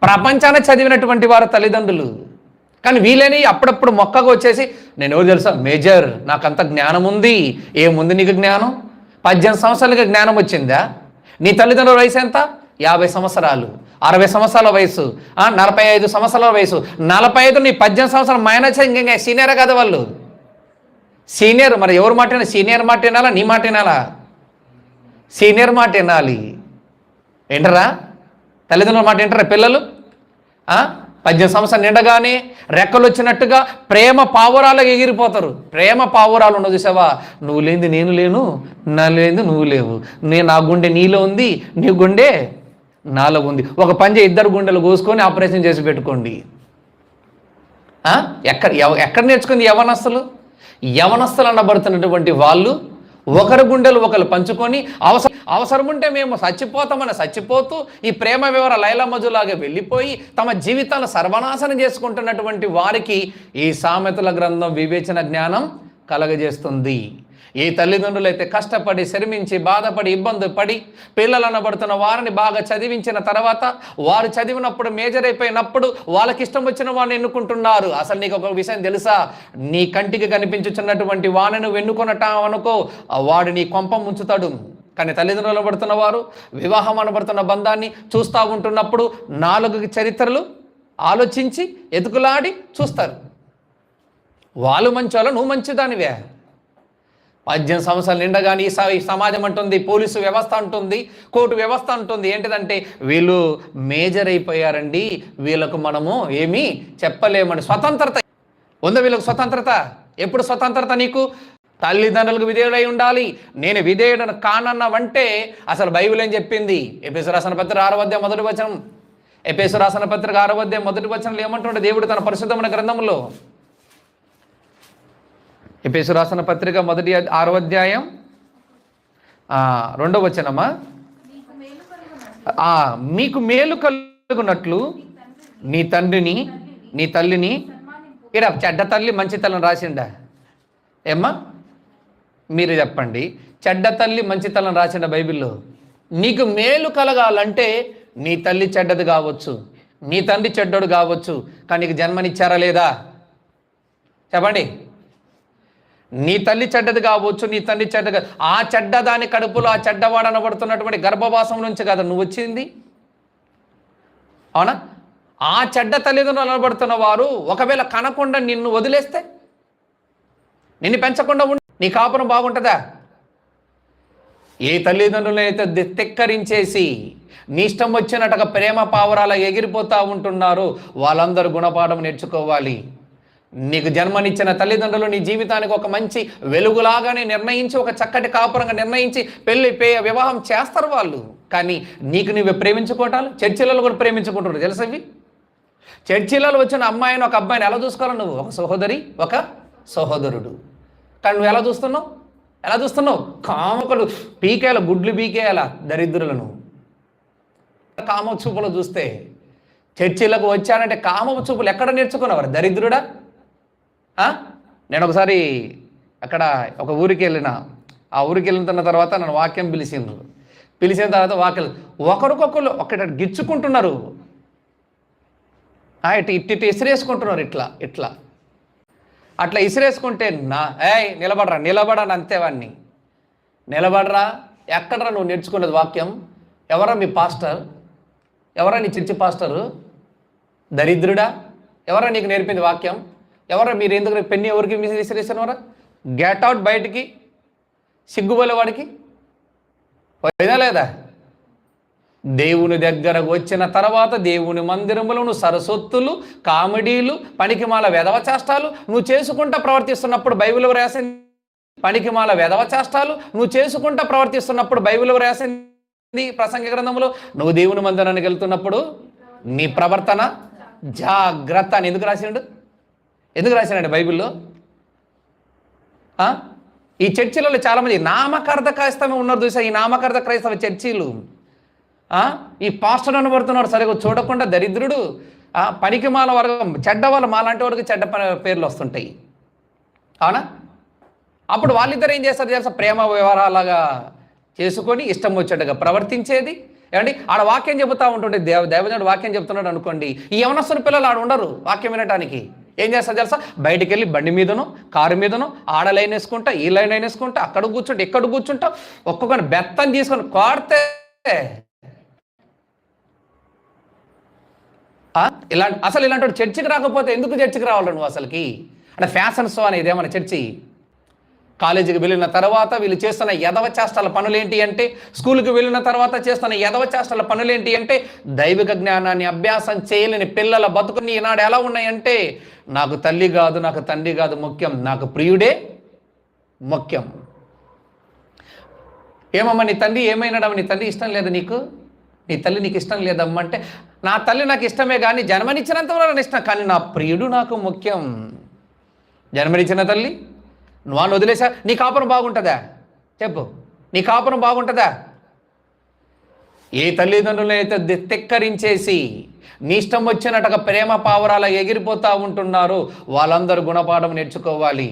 ప్రపంచాన్ని చదివినటువంటి వారు తల్లిదండ్రులు. కానీ వీళ్ళని అప్పుడప్పుడు మొక్కగా వచ్చేసి నేను ఎవరు తెలుసా మేజర్, నాకంత జ్ఞానం ఉంది. ఏముంది నీకు జ్ఞానం? 18 సంవత్సరాలకి జ్ఞానం వచ్చిందా? నీ తల్లిదండ్రుల వయసు ఎంత? 50 సంవత్సరాలు, 60 సంవత్సరాల వయసు, 45 సంవత్సరాల వయసు. 45 నీ 18 సంవత్సరాలు మైనస్, ఇంకా సీనియర్ కదా వాళ్ళు. సీనియర్. మరి ఎవరు మాట వినాలి? సీనియర్ మాట వినాలా, నీ మాట వినాలా? సీనియర్ మాట వినాలి. వింటరా? తల్లిదండ్రుల మాట వింటారా పిల్లలు? 18 సంవత్సరాలు నిండగానే రెక్కలు వచ్చినట్టుగా ప్రేమ పావురాలకు ఎగిరిపోతారు. ప్రేమ పావురాలు ఉండదు చూసావా? నువ్వు లేనిది నేను లేను, నా లేనిది నువ్వు లేవు, నా గుండె నీలో ఉంది, నీ గుండె నాలో ఉంది. ఒక పంజ 2 గుండెలు కోసుకొని ఆపరేషన్ చేసి పెట్టుకోండి. ఎక్కడ నేర్చుకుంది? యవనస్తులు అనబడుతున్నటువంటి వాళ్ళు ఒకరి గుండెలు ఒకరు పంచుకొని అవసరం ఉంటే మేము చచ్చిపోతామని చచ్చిపోతూ ఈ ప్రేమ వివర లైలా మజులాగా వెళ్ళిపోయి తమ జీవితాలను సర్వనాశనం చేసుకుంటున్నటువంటి వారికి ఈ సామెతల గ్రంథం వివేచన జ్ఞానం కలగజేస్తుంది. ఏ తల్లిదండ్రులు అయితే కష్టపడి శ్రమించి బాధపడి ఇబ్బంది పడి పిల్లలు అనబడుతున్న వారిని బాగా చదివించిన తర్వాత వారు చదివినప్పుడు మేజర్ అయిపోయినప్పుడు వాళ్ళకి ఇష్టం వచ్చిన వాడిని ఎన్నుకుంటున్నారు. అసలు నీకు ఒక విషయం తెలుసా? నీ కంటికి కనిపించుచున్నటువంటి వాడిని నువ్వు ఎన్నుకొనటం అనుకో, వాడు నీ కొంప ముంచుతాడు. కానీ తల్లిదండ్రులు అనబడుతున్న వారు వివాహం అనబడుతున్న బంధాన్ని చూస్తూ ఉంటున్నప్పుడు 4 చరిత్రలు ఆలోచించి ఎతుకులాడి చూస్తారు. వాళ్ళు మంచోళ్ళ, నువ్వు మంచిదానివే. 18 సంవత్సరాలు నిండగాని ఈ సమాజం అంటుంది, పోలీసు వ్యవస్థ అంటుంది, కోర్టు వ్యవస్థ అంటుంది ఏంటిదంటే వీళ్ళు మేజర్ అయిపోయారండి, వీళ్ళకు మనము ఏమీ చెప్పలేమని. స్వతంత్రత ఉందా వీళ్ళకు? స్వతంత్రత ఎప్పుడు? స్వతంత్రత నీకు తల్లిదండ్రులకు విధేయుడై ఉండాలి. నేను విధేయుడను కానన్నవంటే అసలు బైబిల్ ఏం చెప్పింది? ఎఫెసు రాసిన పత్రిక 6వ అధ్యాయం 1వ వచనం. ఎఫెసు రాసిన పత్రిక 6వ అధ్యాయం 1వ వచనంలో ఏమంటుండే దేవుడు తన పరిశుద్ధమైన గ్రంథంలో? ఎఫెసు రాసిన పత్రిక 6వ అధ్యాయం 2వ వచనమా? మీకు మేలు కలుగునట్లు నీ తండ్రిని నీ తల్లిని. ఇక్కడ చెడ్డ తల్లి మంచి తల్లిని రాసిండా ఏమ్మా? మీరు చెప్పండి. చెడ్డ తల్లి మంచి తల్లిని రాసిండా బైబిల్లో? నీకు మేలు కలగాలంటే నీ తల్లి చెడ్డది కావచ్చు, నీ తండ్రి చెడ్డోడు కావచ్చు, కానీ నీకు జన్మనిచ్చారా లేదా? చెప్పండి. నీ తల్లి చెడ్డది కావచ్చు, నీ తండ్రి చెడ్డ, ఆ చెడ్డ దాని కడుపులో ఆ చెడ్డవాడు అనబడుతున్నటువంటి గర్భవాసం నుంచి కదా నువ్వు వచ్చింది, అవునా? ఆ చెడ్డ తల్లిదండ్రులు అనబడుతున్న వారు ఒకవేళ కనకుండా నిన్ను వదిలేస్తే, నిన్ను పెంచకుండా నీ కాపురం బాగుంటుందా? ఏ తల్లిదండ్రులను అయితే తెక్కరించేసి నీ ఇష్టం వచ్చినట్టుగా ప్రేమ పావురాల ఎగిరిపోతూ ఉంటున్నారో వాళ్ళందరూ గుణపాఠం నేర్చుకోవాలి. నీకు జన్మనిచ్చిన తల్లిదండ్రులు నీ జీవితానికి ఒక మంచి వెలుగులాగానే నిర్ణయించి, ఒక చక్కటి కాపురంగా నిర్ణయించి వివాహం చేస్తారు వాళ్ళు. కానీ నీకు నువ్వే ప్రేమించుకోవటాలు. చర్చిలలో కూడా ప్రేమించుకుంటున్నారు తెలుసవి. చర్చిలలో వచ్చిన అమ్మాయిని ఒక అబ్బాయిని ఎలా చూసుకోవాలి నువ్వు? ఒక సహోదరి, ఒక సహోదరుడు. కానీ నువ్వు ఎలా చూస్తున్నావు? కామకులు పీకేయాల, గుడ్లు పీకేయాల దరిద్రులను. కామ చూపులు చూస్తే చర్చిలకు వచ్చానంటే కామ చూపులు ఎక్కడ నేర్చుకున్నవారు? దరిద్రుడా. నేను ఒకసారి అక్కడ ఒక ఊరికి వెళ్ళిన, ఆ ఊరికి వెళ్ళిన తర్వాత నన్ను వాక్యం పిలిచిన తర్వాత వాక్యం ఒకరికొకరు ఒకటి గిచ్చుకుంటున్నారు, ఇట్టి ఇసిరేసుకుంటున్నారు, ఇట్లా అట్లా ఇసిరేసుకుంటే నిలబడరా అంతే. వాడిని నిలబడరా. ఎక్కడరా నువ్వు నేర్చుకున్నది వాక్యం? ఎవరా మీ పాస్టర్? ఎవరా నీ చర్చి పాస్టరు? దరిద్రుడా. ఎవరా నీకు నేర్పింది వాక్యం? ఎవరా మీరు ఎందుకు పెన్ని ఎవరికి విసిరేసినవరా? గెట్ అవుట్ బయటికి. సిగ్గుబోలే వాడికి పోయినా లేదా? దేవుని దగ్గరకు వచ్చిన తర్వాత దేవుని మందిరములను సరస్వత్తులు, కామెడీలు, పనికిమాల వెధవ చేష్టాలు నువ్వు చేసుకుంటా ప్రవర్తిస్తున్నప్పుడు బైబిల్ రాసింది. పనికిమాల వెధవ చేష్టాలు నువ్వు చేసుకుంటా ప్రవర్తిస్తున్నప్పుడు బైబిల్ రాసింది ప్రసంగి గ్రంథంలో. నువ్వు దేవుని మందిరానికి వెళ్తున్నప్పుడు నీ ప్రవర్తన జాగ్రత్త అని ఎందుకు రాసిండు బైబిల్లో? ఈ చర్చిలలో చాలామంది నామకార్థ క్రైస్తవం ఉన్నారు చూసా. ఈ నామకార్థ క్రైస్తవ చర్చీలు ఈ పాస్టర్ అనబడుతున్నాడు సరిగా చూడకుండా దరిద్రుడు. పనికిమాల వర్గం, చెడ్డ వాళ్ళు, మాలాంటి వారికి చెడ్డ పేర్లు వస్తుంటాయి, అవునా? అప్పుడు వాళ్ళిద్దరు ఏం చేస్తారు తెలుసా? ప్రేమ వ్యవహారాలుగా చేసుకొని ఇష్టం వచ్చేట్టుగా ప్రవర్తించేది, ఏమండి ఆడ వాక్యం చెబుతూ ఉంటుంటే దైవజనుడు వాక్యం చెప్తున్నాడు అనుకోండి, ఈ యవనస్తుల పిల్లలు ఆడ ఉండరు వాక్యం వినటానికి. ఏం చేస్తారు తెలుసా? బయటికి వెళ్ళి బండి మీదను కారు మీదను ఆడ లైన్ వేసుకుంటా, ఈ లైన్ వేసుకుంటా, అక్కడ కూర్చుంటా, ఇక్కడ కూర్చుంటా, ఒక్కొక్కరిని బెత్తం తీసుకొని కోడితే అసలు ఇలాంటి చర్చికి రాకపోతే ఎందుకు చర్చికి రావాలి నువ్వు అసలుకి? అంటే ఫ్యాషన్ షో అనేది ఏమన్నా చర్చి? కాలేజీకి వెళ్ళిన తర్వాత వీళ్ళు చేస్తున్న యదవ చేష్టల పనులేంటి అంటే, స్కూల్కి వెళ్ళిన తర్వాత చేస్తున్న యదవ చేష్టల పనులేంటి అంటే, దైవిక జ్ఞానాన్ని అభ్యాసం చేయలేని పిల్లల బతుకుని ఈనాడు ఎలా ఉన్నాయంటే, నాకు తల్లి కాదు, నాకు తండ్రి కాదు ముఖ్యం, నాకు ప్రియుడే ముఖ్యం. ఏమమ్మా నీ తండ్రి ఏమైనాడమ్మ? నీ తండ్రి ఇష్టం లేదా నీకు? నీ తల్లి నీకు ఇష్టం లేదమ్మా అంటే, నా తల్లి నాకు ఇష్టమే కానీ జన్మనిచ్చినంత వరకు నాకు ఇష్టం, కానీ నా ప్రియుడు నాకు ముఖ్యం. జన్మనిచ్చిన తల్లి నువ్వు వదిలేసా, నీ కాపురం బాగుంటుందా? చెప్పు, నీ కాపురం బాగుంటుందా? ఏ తల్లిదండ్రులైతే తిక్కరించేసి నీ ఇష్టం వచ్చినట్టుగా ప్రేమ పావురాల ఎగిరిపోతూ ఉంటున్నారు, వాళ్ళందరూ గుణపాఠం నేర్చుకోవాలి.